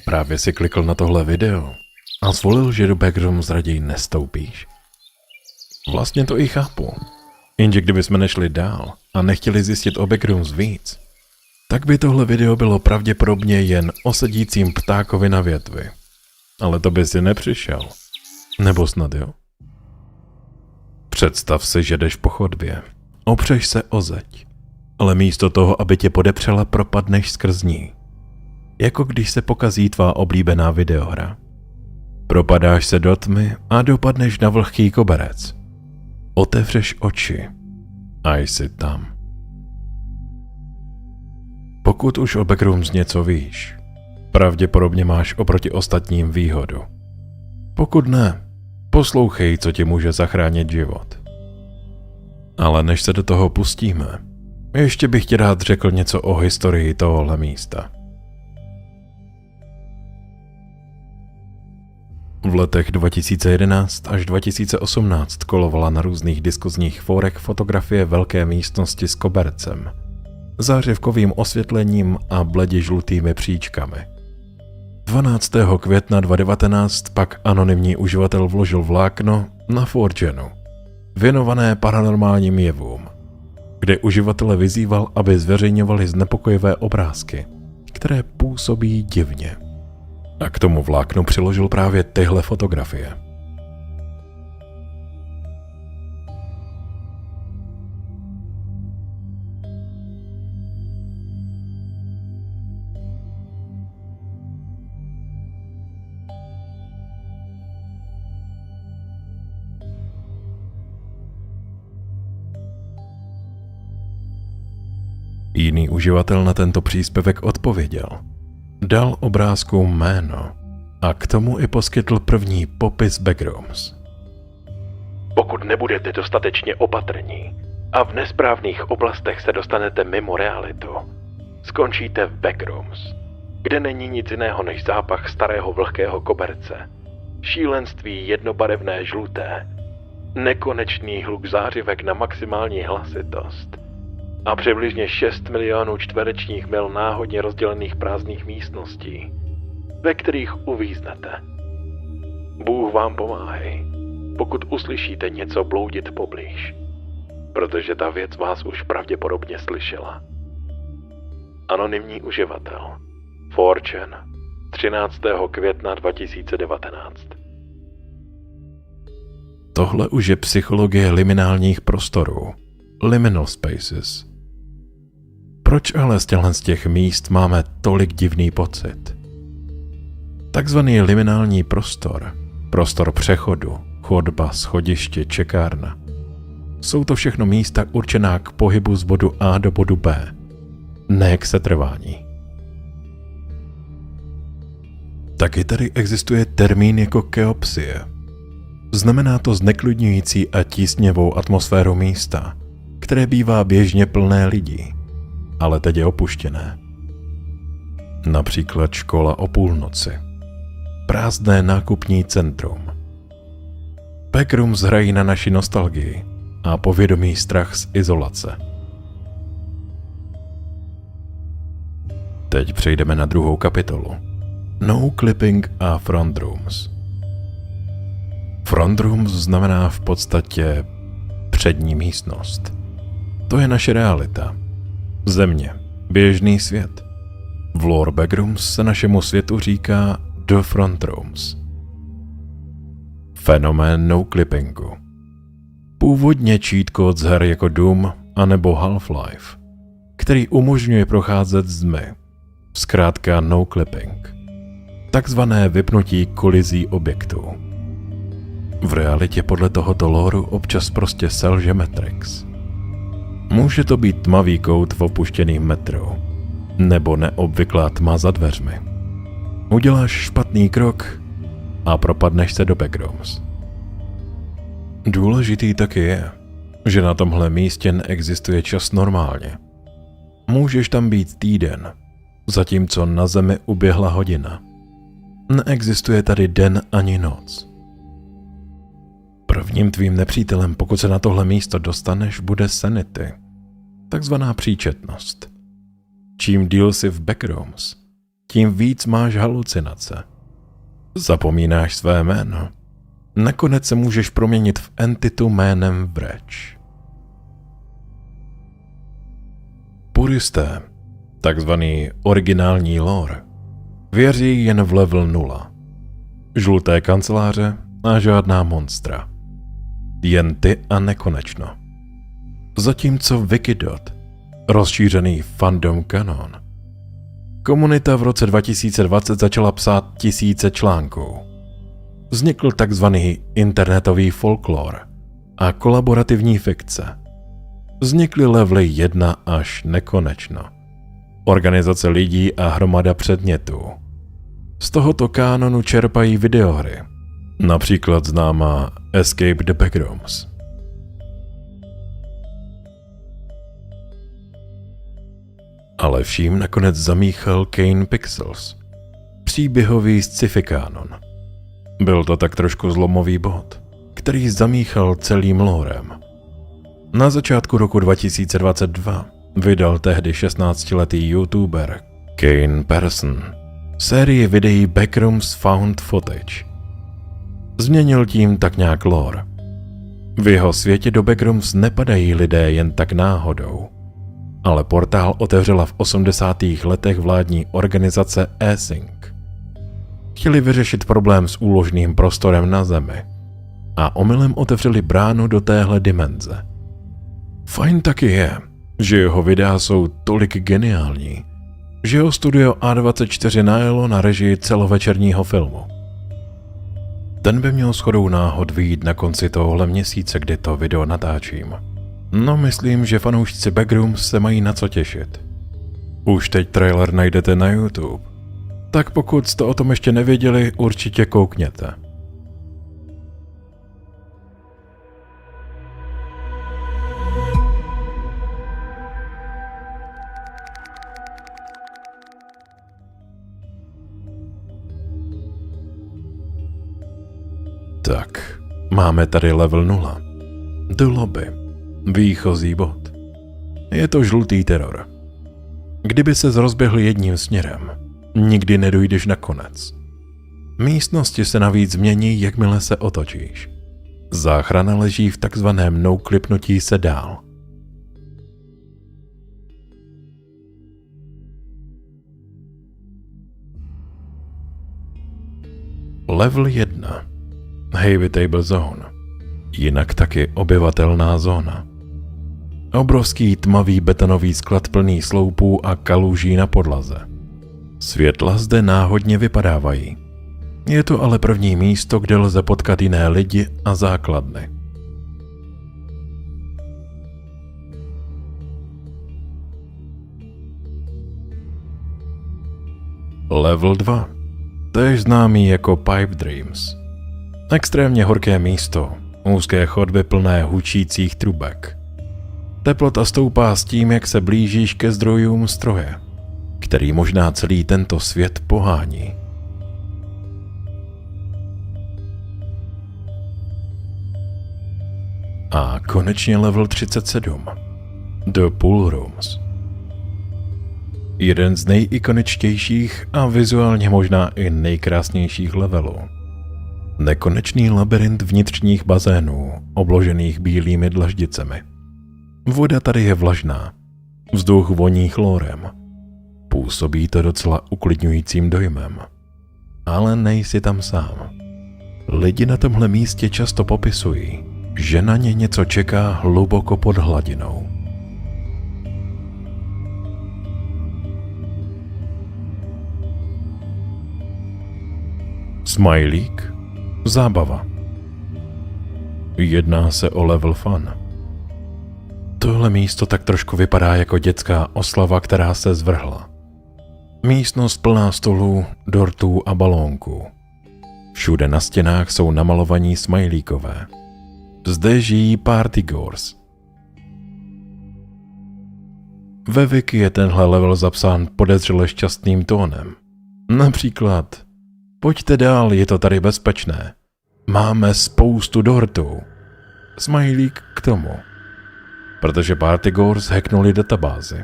Právě si klikl na tohle video a zvolil, že do Backrooms raději nestoupíš. Vlastně to i chápu. Jenže kdybychom nešli dál a nechtěli zjistit o Backrooms víc, tak by tohle video bylo pravděpodobně jen o sedícím ptákovi na větvi. Ale to by si nepřišel. Nebo snad jo? Představ si, že jdeš po chodbě. Opřeš se o zeď. Ale místo toho, aby tě podepřela, propadneš skrz ní. Jako když se pokazí tvá oblíbená videohra. Propadáš se do tmy a dopadneš na vlhký koberec. Otevřeš oči a jsi tam. Pokud už o Backrooms něco víš, pravděpodobně máš oproti ostatním výhodu. Pokud ne, poslouchej, co ti může zachránit život. Ale než se do toho pustíme, ještě bych ti rád řekl něco o historii tohohle místa. V letech 2011 až 2018 kolovala na různých diskuzních fórech fotografie velké místnosti s kobercem, zářivkovým osvětlením a bledě žlutými příčkami. 12. května 2019 pak anonymní uživatel vložil vlákno na 4chanu, věnované paranormálním jevům, kde uživatele vyzýval, aby zveřejňovali znepokojivé obrázky, které působí divně. A k tomu vláknu přiložil právě tyhle fotografie. Jiný uživatel na tento příspěvek odpověděl. Dal obrázku jméno a k tomu i poskytl první popis Backrooms. Pokud nebudete dostatečně opatrní a v nesprávných oblastech se dostanete mimo realitu, skončíte v Backrooms, kde není nic jiného než zápach starého vlhkého koberce, šílenství jednobarevné žluté, nekonečný hluk zářivek na maximální hlasitost a přibližně 6 milionů čtverečních mil náhodně rozdělených prázdných místností, ve kterých uvíznete. Bůh vám pomáhej, pokud uslyšíte něco bloudit poblíž, protože ta věc vás už pravděpodobně slyšela. Anonymní uživatel 4chan 13. května 2019. Tohle už je psychologie liminálních prostorů, liminal spaces. Proč ale z těch míst máme tolik divný pocit? Takzvaný liminální prostor, prostor přechodu, chodba, schodiště, čekárna. Jsou to všechno místa určená k pohybu z bodu A do bodu B, ne k setrvání. Taky tady existuje termín jako keopsie. Znamená to zneklidňující a tísněvou atmosféru místa, které bývá běžně plné lidí, ale teď je opuštěné. Například škola o půlnoci, prázdné nákupní centrum. Backrooms hrají na naši nostalgii a povědomý strach z izolace. Teď přejdeme na druhou kapitolu. No clipping a front rooms. Front rooms znamená v podstatě přední místnost. To je naše realita. Země, běžný svět. V lore Backrooms se našemu světu říká The Front Rooms. Fenomén no clippingu. Původně cheat code z her jako Doom anebo Half-Life, který umožňuje procházet zdmi. Zkrátka no clipping. Takzvané vypnutí kolizí objektů. V realitě podle tohoto lóru občas prostě selže Matrix. Může to být tmavý kout v opuštěném metru, nebo neobvyklá tma za dveřmi. Uděláš špatný krok a propadneš se do Backrooms. Důležitý taky je, že na tomhle místě neexistuje čas normálně. Můžeš tam být týden, zatímco na Zemi uběhla hodina. Neexistuje tady den ani noc. Prvním tvým nepřítelem, pokud se na tohle místo dostaneš, bude sanity, takzvaná příčetnost. Čím díl si v Backrooms, tím víc máš halucinace. Zapomínáš své jméno. Nakonec se můžeš proměnit v entitu jménem Vreč. Puristé, takzvaný originální lore, věří jen v level 0. Žluté kanceláře a žádná monstra. Jen ty a nekonečno. Zatímco Wikidot, rozšířený fandom kanon, komunita v roce 2020 začala psát tisíce článků. Vznikl takzvaný internetový folklor a kolaborativní fikce. Vznikly levely 1 až nekonečno. Organizace lidí a hromada předmětů. Z tohoto kánonu čerpají videohry, například známá Escape the Backrooms. Ale vším nakonec zamíchal Kane Pixels, příběhový sci-fi kánon. Byl to tak trošku zlomový bod, který zamíchal celým lorem. Na začátku roku 2022 vydal tehdy 16letý youtuber Kane Person sérii videí Backrooms Found Footage. Změnil tím tak nějak lore. V jeho světě do Backrooms nepadají lidé jen tak náhodou, ale portál otevřela v 80. letech vládní organizace Async. Chtěli vyřešit problém s úložným prostorem na Zemi a omylem otevřeli bránu do téhle dimenze. Fajn taky je, že jeho videa jsou tolik geniální, že jeho studio A24 najelo na režii celovečerního filmu. Ten by měl shodou náhod vyjít na konci tohohle měsíce, kdy to video natáčím. No, myslím, že fanoušci Backrooms se mají na co těšit. Už teď trailer najdete na YouTube, tak pokud jste o tom ještě nevěděli, určitě koukněte. Tak, máme tady level 0. The Lobby. Výchozí bod. Je to žlutý teror. Kdyby ses rozběhl jedním směrem, nikdy nedojdeš na konec. Místnosti se navíc změní, jakmile se otočíš. Záchrana leží v takzvaném no-klipnutí se dál. Level 1. Habitable Zone. Jinak taky obyvatelná zóna. Obrovský tmavý betonový sklad plný sloupů a kaluží na podlaze. Světla zde náhodně vypadávají. Je to ale první místo, kde lze potkat jiné lidi a základny. Level 2. Též známý jako Pipe Dreams. Extrémně horké místo, úzké chodby plné hučících trubek. Teplota stoupá s tím, jak se blížíš ke zdrojům stroje, který možná celý tento svět pohání. A konečně level 37. The Pool Rooms. Jeden z nejikoničtějších a vizuálně možná i nejkrásnějších levelů. Nekonečný labyrint vnitřních bazénů, obložených bílými dlaždicemi. Voda tady je vlažná, vzduch voní chlorem. Působí to docela uklidňujícím dojmem. Ale nejsi tam sám. Lidi na tomhle místě často popisují, že na ně něco čeká hluboko pod hladinou. Smajlík. Zábava. Jedná se o level fun. Tohle místo tak trošku vypadá jako dětská oslava, která se zvrhla. Místnost plná stolů, dortů a balónků. Všude na stěnách jsou namalovaní smajlíkové. Zde žijí partygoers. Ve wiki je tenhle level zapsán podezřele šťastným tónem. Například: pojďte dál, je to tady bezpečné. Máme spoustu dortů. Smajlík k tomu. Protože partygoers hacknuli databázi,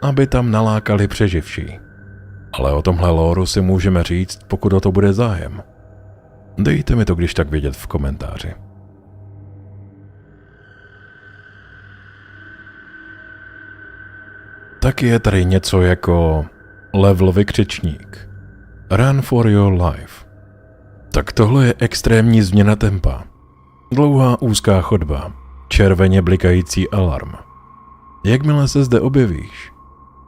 aby tam nalákali přeživší. Ale o tomhle lóru si můžeme říct, pokud o to bude zájem. Dejte mi to když tak vědět v komentáři. Taky je tady něco jako level vykřičník. Run for your life. Tak tohle je extrémní změna tempa. Dlouhá úzká chodba, červeně blikající alarm. Jakmile se zde objevíš,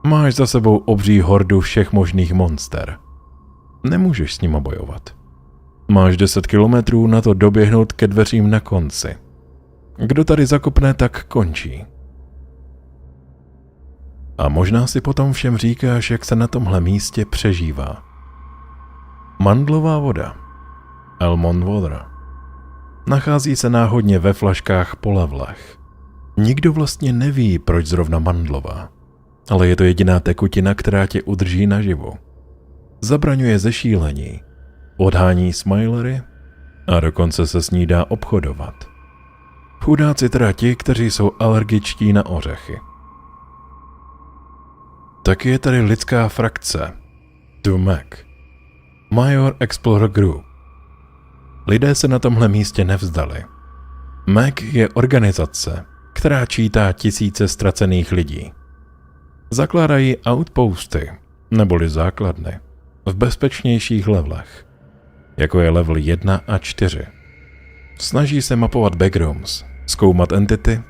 máš za sebou obří hordu všech možných monster. Nemůžeš s nima bojovat. Máš 10 kilometrů na to doběhnout ke dveřím na konci. Kdo tady zakopne, tak končí. A možná si potom všem říkáš, jak se na tomhle místě přežívá. Mandlová voda. Almond water. Nachází se náhodně ve flaškách po levelech. Nikdo vlastně neví, proč zrovna mandlová, ale je to jediná tekutina, která tě udrží naživu. Zabraňuje zešílení, odhání smajlery a dokonce se s ní dá obchodovat. Chudáci teda ti, kteří jsou alergičtí na ořechy. Taky je tady lidská frakce, MAC, Major Explorer Group. Lidé se na tomhle místě nevzdali. MAC je organizace, která čítá tisíce ztracených lidí. Zakládají outposty, neboli základny, v bezpečnějších levelech, jako je level 1 a 4. Snaží se mapovat backrooms, zkoumat entity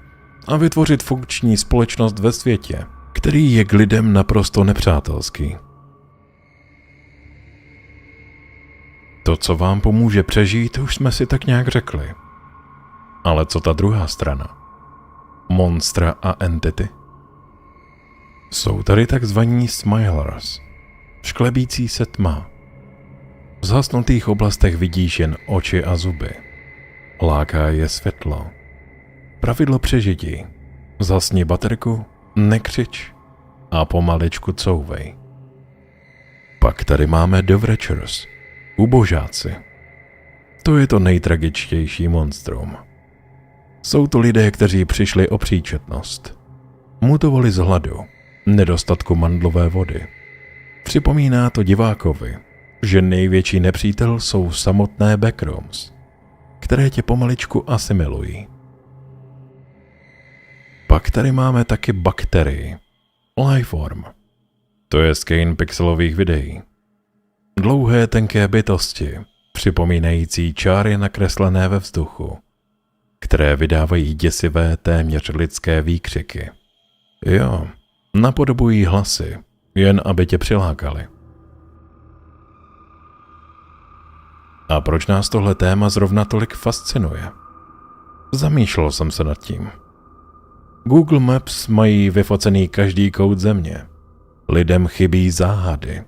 a vytvořit funkční společnost ve světě, který je k lidem naprosto nepřátelský. To, co vám pomůže přežít, už jsme si tak nějak řekli. Ale co ta druhá strana? Monstra a entity? Jsou tady takzvaní smilers, šklebící se tma. V zhasnutých oblastech vidíš jen oči a zuby. Láká je světlo. Pravidlo přežití. Zhasni baterku, nekřič a pomaličku couvej. Pak tady máme The Wretchers, ubožáci. To je to nejtragičtější monstrum. Jsou to lidé, kteří přišli o příčetnost. Mutovali z hladu, nedostatku mandlové vody. Připomíná to divákovi, že největší nepřítel jsou samotné backrooms, které tě pomaličku asimilují. Pak tady máme taky bakterii, Lifeform. To je skein pixelových videí. Dlouhé tenké bytosti, připomínající čáry nakreslené ve vzduchu, které vydávají děsivé téměř lidské výkřiky. Jo, napodobují hlasy, jen aby tě přilákali. A proč nás tohle téma zrovna tolik fascinuje? Zamýšlel jsem se nad tím. Google Maps mají vyfocený každý kout země. Lidem chybí záhady.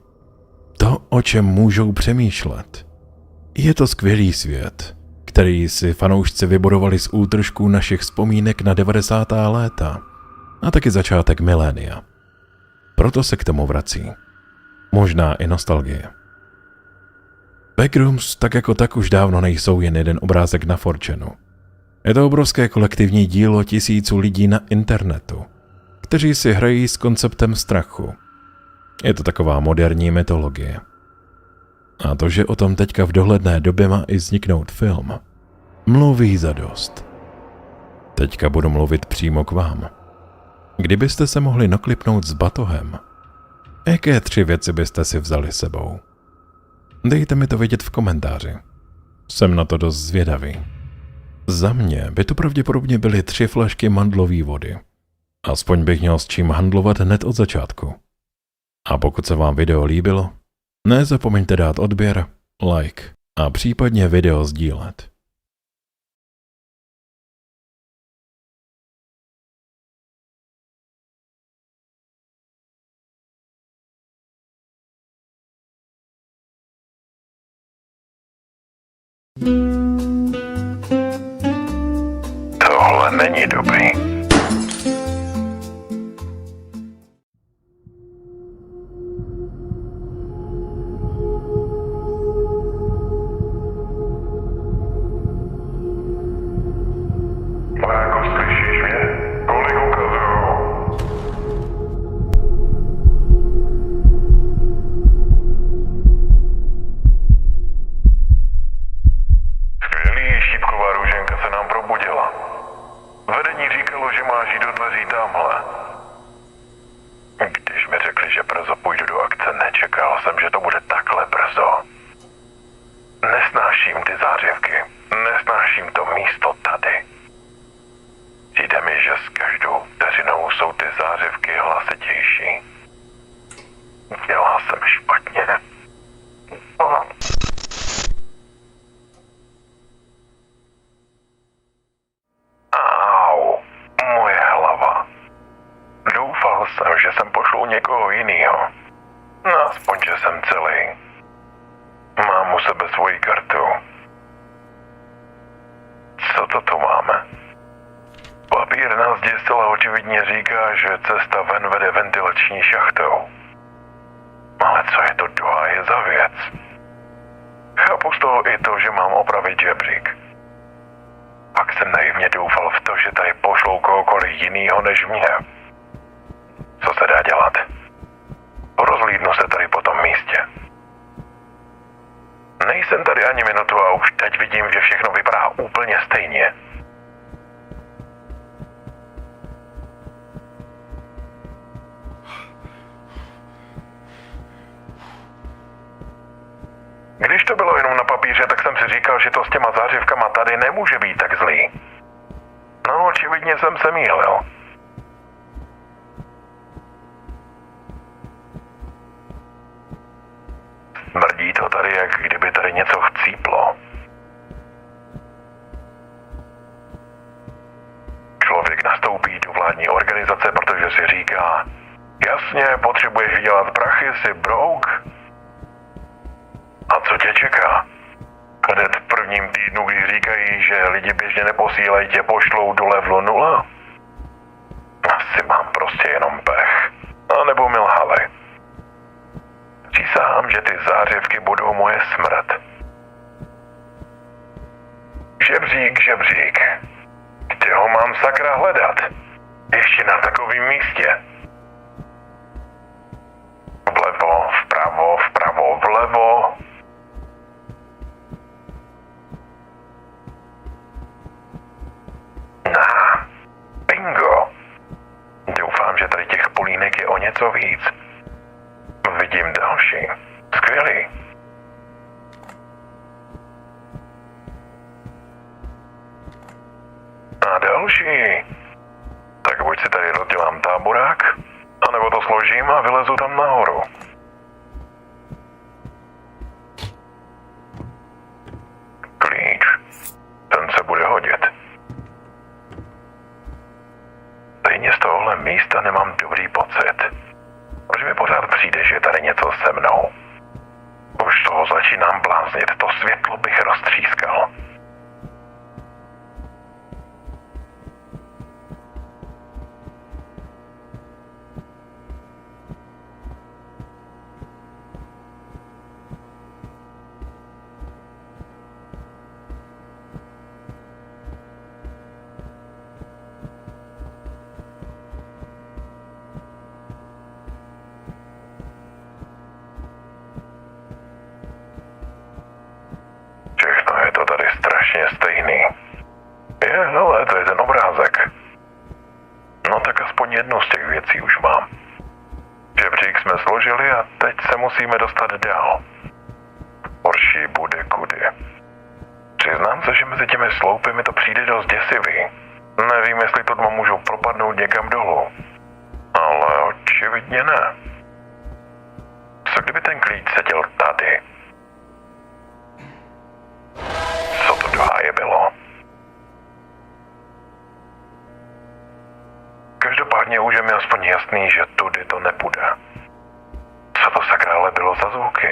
To, o čem můžou přemýšlet. Je to skvělý svět, který si fanoušci vybudovali z útržků našich vzpomínek na 90. léta a taky začátek milénia. Proto se k tomu vrací. Možná i nostalgie. Backrooms tak jako tak už dávno nejsou jen jeden obrázek na 4chanu. Je to obrovské kolektivní dílo tisíců lidí na internetu, kteří si hrají s konceptem strachu. Je to taková moderní mytologie. A to, že o tom teďka v dohledné době má i vzniknout film, mluví zadost. Teďka budu mluvit přímo k vám. Kdybyste se mohli noklipnout s batohem, jaké 3 věci byste si vzali sebou? Dejte mi to vědět v komentáři. Jsem na to dost zvědavý. Za mě by to pravděpodobně byly 3 flašky mandlové vody. Aspoň bych měl s čím handlovat hned od začátku. A pokud se vám video líbilo, nezapomeňte dát odběr, like a případně video sdílet. Tohle není dobrý. Máko, slyšíš mě? Kolik ukazuju? šípková růženka se nám probudila. Vedení říkalo, že máš jít do dveří tamhle. Když mi řekli, že brzo půjdu do akce, nečekal jsem, že to bude takhle brzo. Nesnáším ty zářivky. Nesnáším to místo tady. Přijde mi, že s každou vteřinou jsou ty zářivky hlasitější. Dělal jsem špatně. Au, moje hlava. Doufal jsem, že sem pošlu někoho jinýho. Aspoň, že jsem celý. Mám u sebe svoji kartu. Co to tu máme? Papír na zdi zcela očividně říká, že cesta ven vede ventilační šachtou. Ale co je to do háje za věc? Chápu z toho i to, že mám opravit žebřík. Pak jsem naivně doufal v to, že tady pošlou kohokoliv jinýho než mě. Co se dá dělat? Rozhlídnu se tady po tom místě. Nejsem tady ani minutu a už teď vidím, že všechno vypadá úplně stejně. Když to bylo jenom na papíře, tak jsem si říkal, že to s těma zářivkama tady nemůže být tak zlý. No, očividně jsem se mýlil. Smrdí to tady, jak kdyby tady něco chcíplo. Člověk nastoupí do vládní organizace, protože si říká, jasně, potřebuješ vydělat prachy, jsi brouk. A co tě čeká? Hned v prvním týdnu, když říkají, že lidi běžně neposílají, tě pošlou do levelu 0? Asi mám prostě jenom pech. A nebo mi lhali. Přísahám, že ty zářivky budou moje smrt. Žebřík, žebřík. Kde ho mám sakra hledat? Ještě na takovém místě. Vlevo, vpravo, vpravo, vlevo. Bingo. Doufám, že tady těch polínek je o něco víc. Vidím další. Skvělý. A další. Tak buď si tady rozdělám táborák, anebo to složím a vylezu tam nahoru. Klíč. Ten se bude hodit. Stejně z tohohle místa nemám dobrý pocit. Proč mi pořád přijde, že je tady něco se mnou? Už toho začínám bláznit, to světlo bych roztřískal. Strašně stejný. Hele, to je ten obrázek. No tak aspoň jednu z těch věcí už mám. Žebřík jsme složili a teď se musíme dostat dál. Horší bude kudy. Přiznám se, že mezi těmi sloupy mi to přijde dost děsivý. Nevím, jestli to můžu propadnout někam dolů. Ale očividně ne. Co kdyby ten klíč seděl tady? Co to do háje bylo? Každopádně už je mi aspoň jasný, že tudy to nepůjde. Co to sakra ale bylo za zvuky?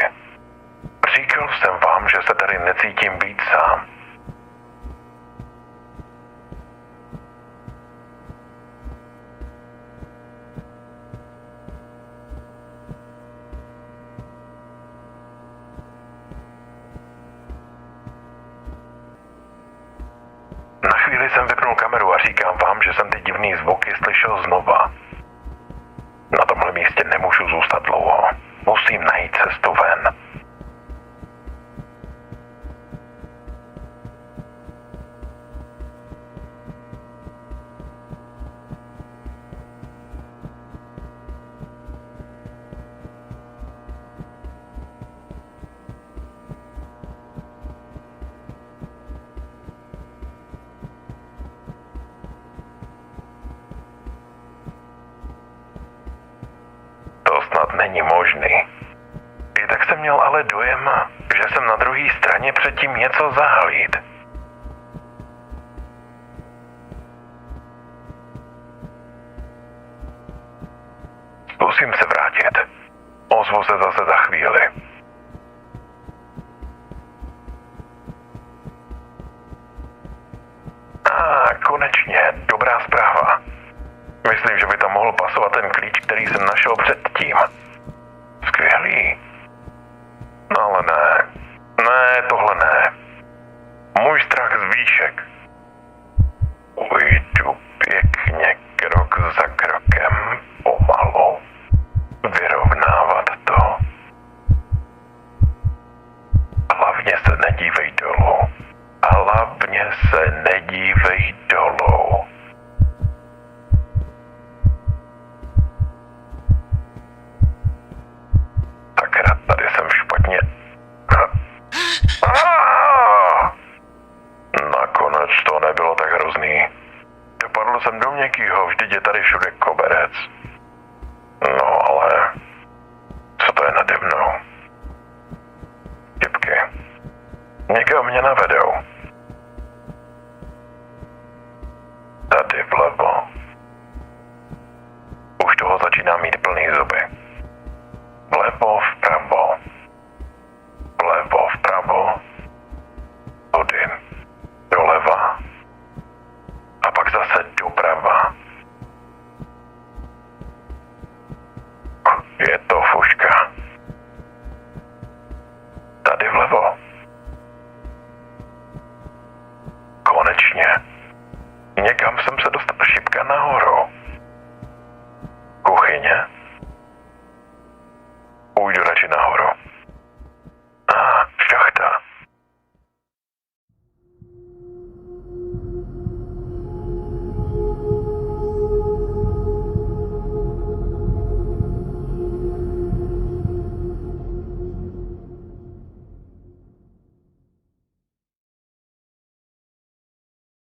Říkal jsem vám, že se tady necítím být sám. Na chvíli jsem vypnul kameru a říkám vám, že jsem ty divný zvuky slyšel znova. Na tomhle místě nemůžu zůstat dlouho. Musím najít cestu ven. není možný. I tak jsem měl ale dojem, že jsem na druhé straně předtím něco zahlíd. Zkusím se vrátit. Ozvu se zase za chvíli. Konečně, dobrá zpráva. Myslím, že by tam mohl pasovat ten klíč, který jsem našel předtím. Skvělý. No ale ne. Ne, tohle ne. Můj strach z výšek. Ujdu pěkně krok za krokem, pomalu. Vyrovnávat to. Hlavně se nedívej dolů. Hlavně se nedívej dolů. Sakra, tady jsem špatně. Nakonec to nebylo tak hrozný. Dopadl jsem do měkkýho, vždyť je tady všude koberec. No ale... co to je nade mnou? Tipky. Někam mě navedou. Tady vlevo. Už toho začíná mít plný zuby. Vlevo, vpravo. Vlevo, vpravo. Tudy. Doleva. A pak zase doprava. Je to fuška. Tady vlevo. Konečně. Někam jsem se dostal šipka nahoru. Kuchyně. Půjdu radši nahoru.